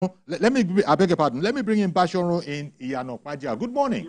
I beg your pardon. Let me bring in Bashoro in Iyanokwaja. Good morning.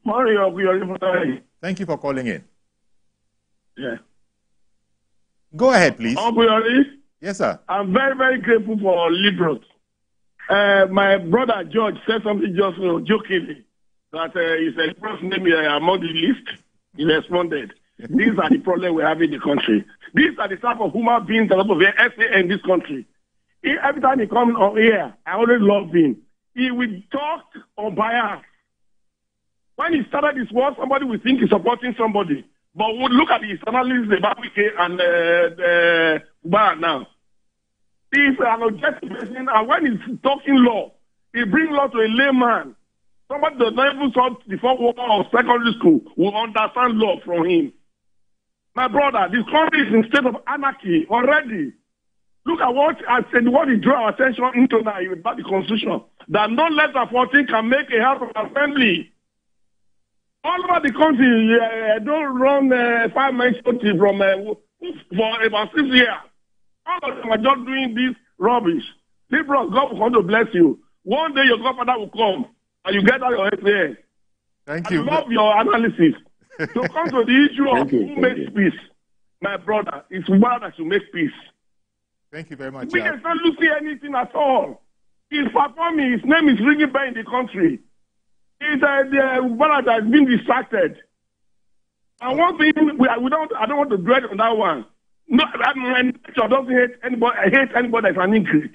Morning. Thank you for calling in. Yeah. Go ahead, please. Yes, sir. I'm very, very grateful for Liborous. My brother George said something just jokingly that his Liborous name among the list. He responded. These are the problems we have in the country. These are the type of human beings that are in this country. Every time he comes on here, I always love him. He will talk on bias. When he started this war, somebody will think he's supporting somebody. But we'll look at his analysis about Wike and Bar now. He's an objective person, and when he's talking law, he brings law to a layman. Somebody that does not even taught before war or secondary school will understand law from him. My brother, this country is in state of anarchy already. Look at what I said, what he drew our attention into now about the Constitution. That no less than 14 can make a House of Assembly. All over the country, don't run 5 months from for about 6 years. All of them are just doing this rubbish. Liborous, God will come to bless you. One day your godfather will come and you get out your head. Thank you. I love your analysis. To come to the issue of who makes peace, my brother, it's one that should make peace. Thank you very much. We can not losing anything at all. He's performing. His name is ringing bell in the country. He's the one that has been distracted. And one thing I don't want to dwell on that one. No, my nature doesn't hate anybody. I hate anybody that's an increase.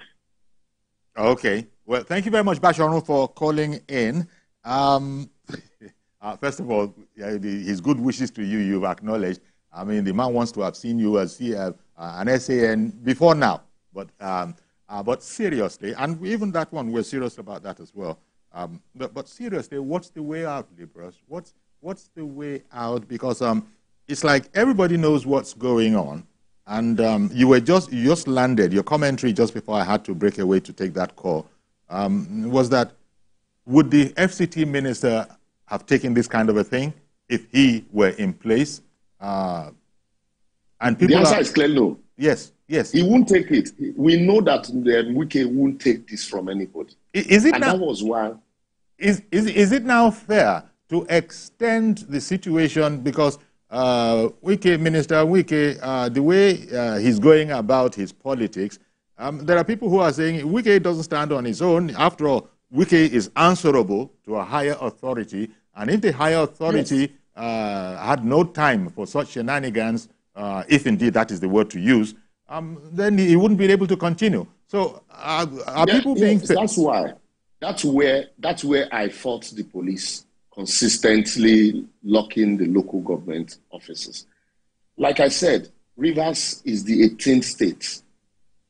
Okay. Well, thank you very much, Bashoro, for calling in. First of all, his good wishes to you, you've acknowledged. I mean, the man wants to have seen you as an SAN before now. But seriously, and even that one, we're serious about that as well. But seriously, what's the way out, Liborous? What's the way out? Because it's like everybody knows what's going on. And you just landed, your commentary just before I had to break away to take that call, was that would the FCT minister have taken this kind of a thing if he were in place? And people the answer is clear no. Yes. He won't take it. We know that Wike won't take this from anybody. That was why. Is it now fair to extend the situation because Minister Wike, the way he's going about his politics, there are people who are saying Wike doesn't stand on his own. After all, Wike is answerable to a higher authority, and if the higher authority had no time for such shenanigans, if indeed that is the word to use, then he wouldn't be able to continue. So are people being... That's why. That's where I fought the police consistently locking the local government offices. Like I said, Rivers is the 18th state.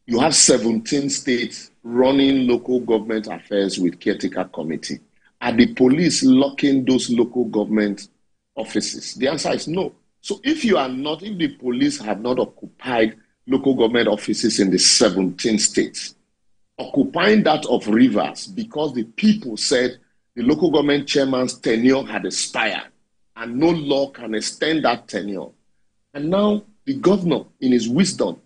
You have 17 states running local government affairs with caretaker committee. Are the police locking those local government offices? The answer is no. So if the police have not occupied local government offices in the 17 states, occupying that of Rivers because the people said the local government chairman's tenure had expired and no law can extend that tenure. And now the governor, in his wisdom,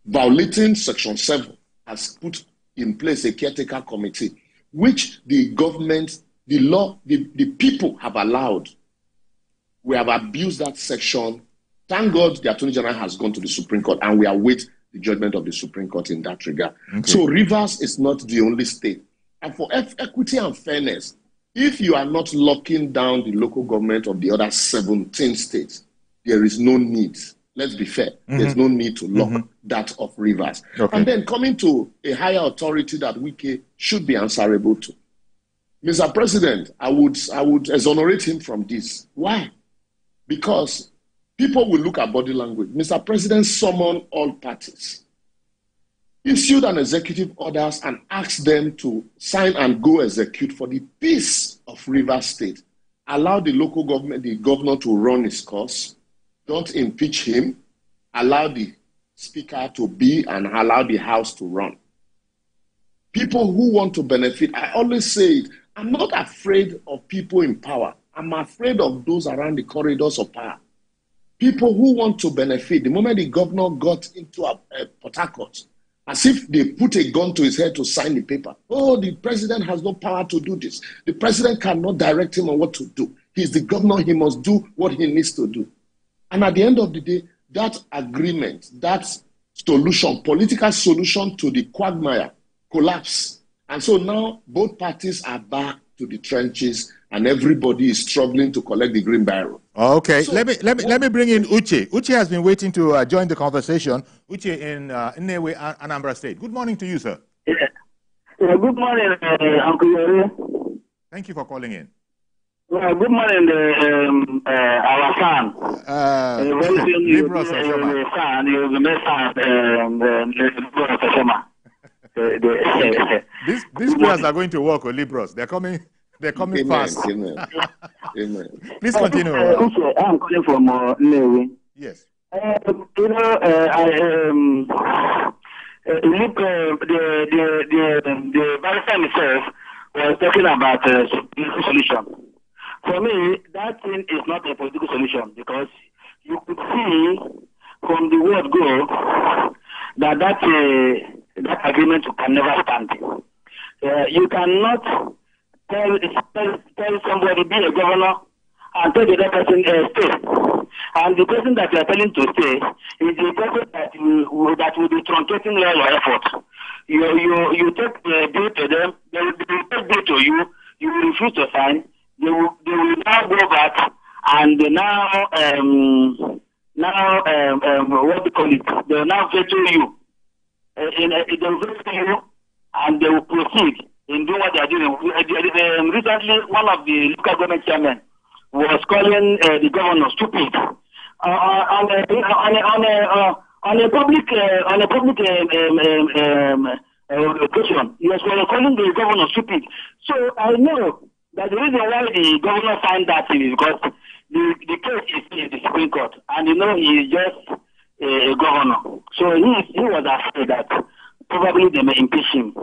violating Section 7, has put in place a caretaker committee, which the government, the law, the people have allowed. We have abused that section. Thank God the Attorney General has gone to the Supreme Court and we await the judgment of the Supreme Court in that regard. Okay. So Rivers is not the only state. And for equity and fairness, if you are not locking down the local government of the other 17 states, there is no need. Let's be fair. There's no need to lock that of Rivers. Okay. And then coming to a higher authority that Wike should be answerable to. Mr. President, I would exonerate him from this. Why? Because people will look at body language. Mr. President summoned all parties, issued an executive orders and asked them to sign and go execute for the peace of Rivers State. Allow the local government, the governor to run his course. Don't impeach him. Allow the speaker to be and allow the house to run. People who want to benefit, I always say it, I'm not afraid of people in power. I'm afraid of those around the corridors of power. People who want to benefit. The moment the governor got into Port Harcourt as if they put a gun to his head to sign the paper. Oh, the president has no power to do this. The president cannot direct him on what to do. He's the governor. He must do what he needs to do. And at the end of the day, that agreement, that solution, political solution to the quagmire collapsed. And so now both parties are back to the trenches and everybody is struggling to collect the green barrel. Okay, so, let me bring in Uche. Uche has been waiting to join the conversation. Uche in Nnewi, Anambra State. Good morning to you, sir. Yeah. Good morning, Uncle Yori. Thank you for calling in. Good morning, our son. Liborous Oshoma. These players are going to work, or Liborous. They're coming Amen, fast. Amen. Amen. Please continue. I'm calling from Nnewi. Yes. You know, the barrister himself was talking about a solution. For me, that thing is not a political solution because you could see from the word go that agreement can never stand. You cannot tell somebody be a governor and tell the other person stay. And the person that you are telling to stay is the person that will be truncating all your efforts. You take the bill to them, they will take bill to you, you will refuse to sign, they will now go back and now what do you call it? They will now veto you. They will veto you and they will proceed in doing what they are doing. Recently, one of the local government chairmen was calling the governor stupid on a public occasion. He was calling the governor stupid. So I know that the reason why the governor signed that thing is because the case is in the Supreme Court, and you know he is just a governor. So he was afraid that probably they may impeach him.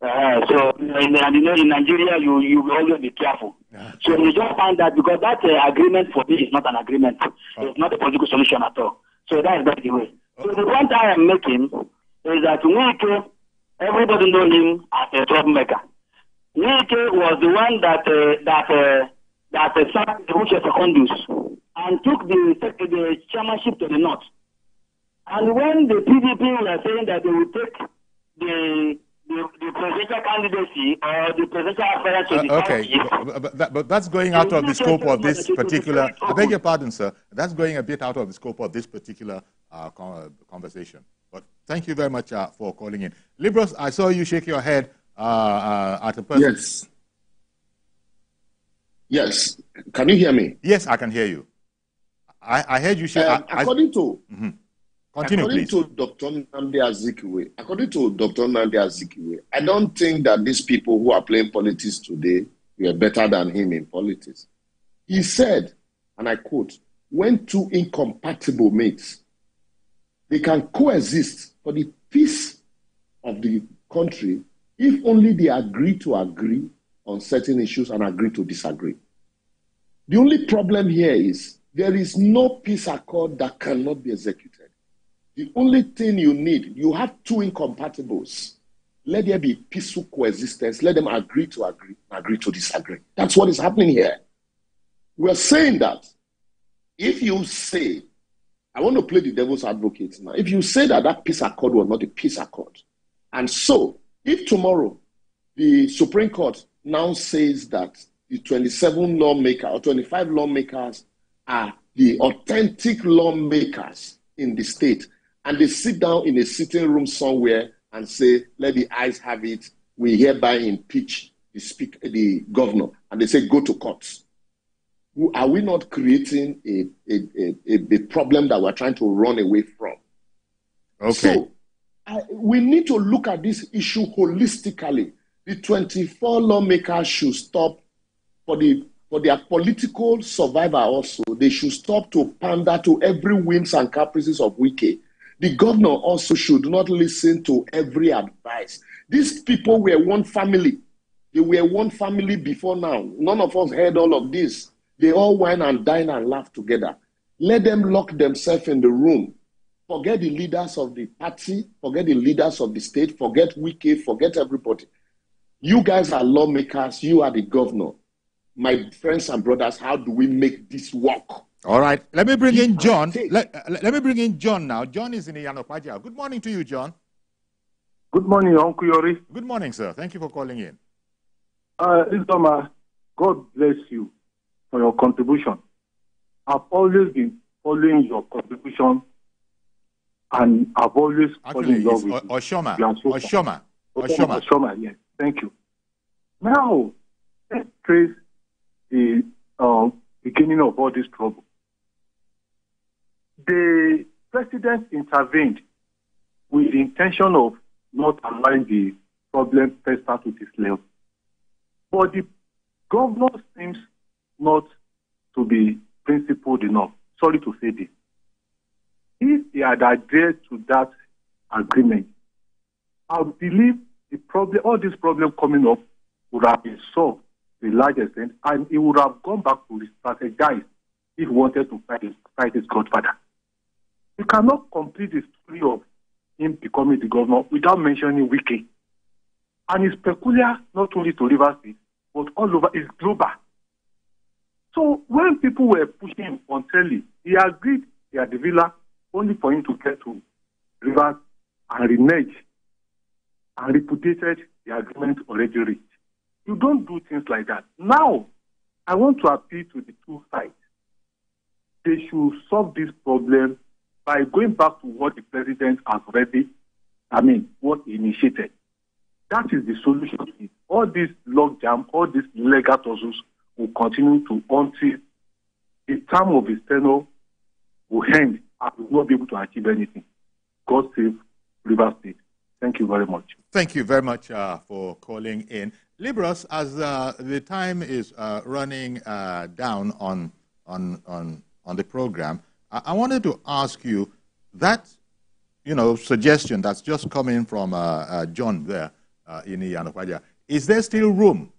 So in Nigeria, you will always be careful. So you just find that because that agreement for me is not an agreement. It's not a political solution at all. So that's the way. So the point I am making is that Wike, everybody knows him as a troublemaker. Wike was the one that sacked Uche Secondus and took the chairmanship to the north. And when the PDP were saying that they would take the presidential candidacy or the presidential aspirant to the okay, but that's going out of the scope of this particular. I beg your pardon, sir. That's going a bit out of the scope of this particular conversation. But thank you very much for calling in. Liborous, I saw you shake your head at a person. Yes. Yes. Can you hear me? Yes, I can hear you. I heard you shake. According to. Continue, according please. to Dr. Nnamdi Azikiwe, I don't think that these people who are playing politics today were better than him in politics. He said, and I quote, when two incompatible mates, they can coexist for the peace of the country if only they agree to agree on certain issues and agree to disagree. The only problem here is there is no peace accord that cannot be executed. The only thing you need, you have two incompatibles. Let there be peaceful coexistence. Let them agree to disagree. That's what is happening here. We're saying that if you say, I want to play the devil's advocate now. If you say that that peace accord was not a peace accord, and so if tomorrow the Supreme Court now says that the 27 lawmakers or 25 lawmakers are the authentic lawmakers in the state, and they sit down in a sitting room somewhere and say, let the ayes have it, we hereby impeach the governor, and they say, go to court. Are we not creating a problem that we're trying to run away from? Okay. So we need to look at this issue holistically. The 24 lawmakers should stop for their political survival also. They should stop to pander to every whims and caprices of Wike. The governor also should not listen to every advice. These people were one family. They were one family before now. None of us heard all of this. They all wine and dine and laugh together. Let them lock themselves in the room Forget the leaders of the party, forget the leaders of the state, forget Wike, forget everybody. You guys are lawmakers, you are the governor. My friends and brothers, how do we make this work? All right, let me bring in John. Let me bring in John now. John is in Iyanopaja. Good morning to you, John. Good morning, Uncle Yori. Good morning, sir. Thank you for calling in. Isoma, God bless you for your contribution. I've always been following your contribution, and I've always fallen in love with Oshoma. Oshoma, yes. Thank you. Now, let's trace the beginning of all this trouble. The president intervened with the intention of not allowing the problem fester to this level. But the governor seems not to be principled enough. Sorry to say this. If he had adhered to that agreement, I believe the problem, all this problem coming up would have been solved to a large extent, and he would have gone back to re-strategize if he wanted to fight his godfather. You cannot complete the story of him becoming the governor without mentioning Wike. And it's peculiar not only to Rivers State, but all over, it's global. So when people were pushing him on telly, he agreed he had the villa only for him to get to Rivers and renege and repudiated the agreement already reached. You don't do things like that. Now, I want to appeal to the two sides. They should solve this problem by going back to what the president has already, what he initiated. That is the solution to it. All this logjam, all these legal tussles will continue to until the term of his tenure will end and will not be able to achieve anything. God save Rivers State. Thank you very much. Thank you very much for calling in. Liborous, as the time is running down on the program, I wanted to ask you that, suggestion that's just coming from John there in Iyanopaja. Is there still room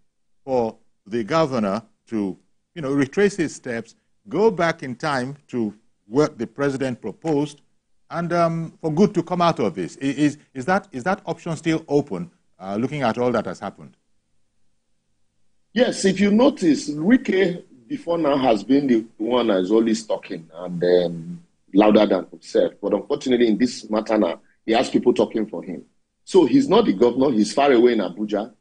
for the governor to, retrace his steps, go back in time to what the president proposed, and for good to come out of this? Is that option still open, looking at all that has happened? Yes, if you notice, Wike before now has been the one that is always talking and louder than himself. But unfortunately, in this matter now, he has people talking for him. So he's not the governor. He's far away in Abuja.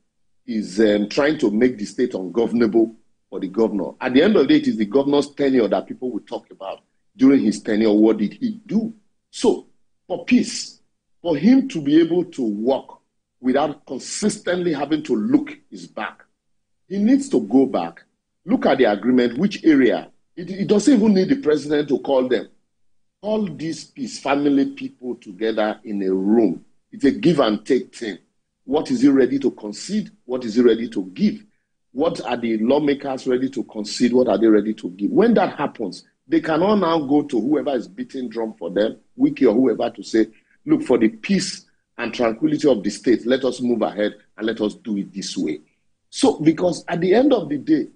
He's trying to make the state ungovernable for the governor. At the end of the day, it is the governor's tenure that people will talk about. During his tenure, what did he do? So, for peace, for him to be able to work without consistently having to look his back, he needs to go back, look at the agreement, which area. It doesn't even need the president to call them. All these peace family people together in a room. It's a give and take thing. What is he ready to concede? What is he ready to give? What are the lawmakers ready to concede? What are they ready to give? When that happens, they cannot now go to whoever is beating drum for them, Wiki or whoever, to say, look, for the peace and tranquility of the state, let us move ahead and let us do it this way. So, because at the end of the day,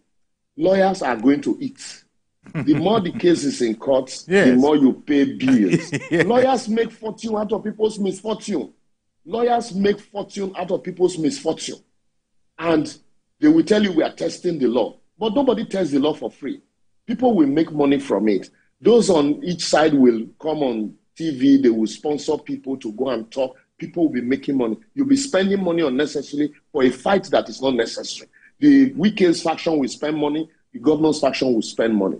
lawyers are going to eat. The more the case is in court, yes, the more you pay bills. Yes. Lawyers make fortune out of people's misfortune. Lawyers make fortune out of people's misfortune. And they will tell you we are testing the law. But nobody tests the law for free. People will make money from it. Those on each side will come on TV. They will sponsor people to go and talk. People will be making money. You'll be spending money unnecessarily for a fight that is not necessary. The Wike's faction will spend money. The governor's faction will spend money.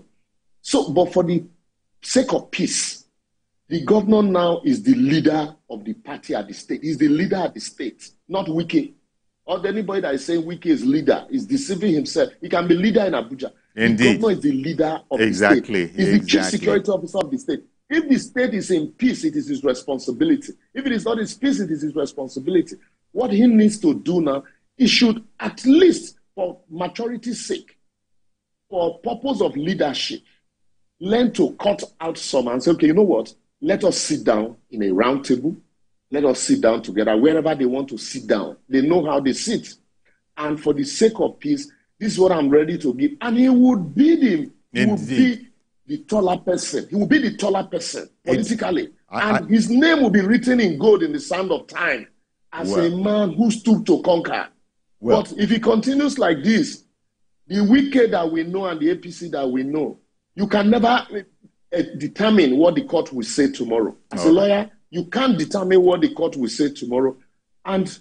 So, but for the sake of peace, the governor now is the leader of the party at the state. He's the leader at the state, not Wike. Or anybody that is saying Wike is leader is deceiving himself. He can be leader in Abuja. Indeed. The governor is the leader of the state. He's the chief security officer of the state. If the state is in peace, it is his responsibility. If it is not in peace, it is his responsibility. What he needs to do now, he should, at least for maturity's sake, for purpose of leadership, learn to cut out some and say, okay, you know what? Let us sit down in a round table. Let us sit down together wherever they want to sit down. They know how they sit. And for the sake of peace, this is what I'm ready to give. And he would be the taller person. He would be the taller person politically. And his name will be written in gold in the sand of time as a man who stood to conquer. But if he continues like this, the wicked that we know and the APC that we know, you can never determine what the court will say tomorrow. As a lawyer, you can't determine what the court will say tomorrow. And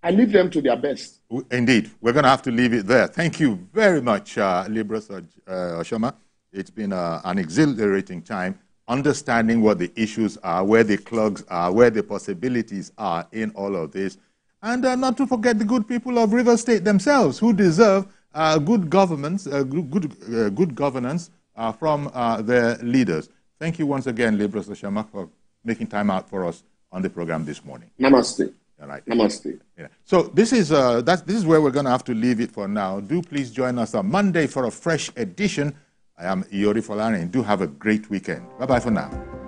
I leave them to their best. Indeed. We're going to have to leave it there. Thank you very much, Liborous Oshoma. It's been an exhilarating time understanding what the issues are, where the clogs are, where the possibilities are in all of this. And not to forget the good people of Rivers State themselves, who deserve good governance, good governance from their leaders. Thank you once again, Liborous Oshoma, for making time out for us on the program this morning. Namaste. All right. Namaste. Yeah. So this is where we're going to have to leave it for now. Do please join us on Monday for a fresh edition. I am Iyori Folani. Do have a great weekend. Bye-bye for now.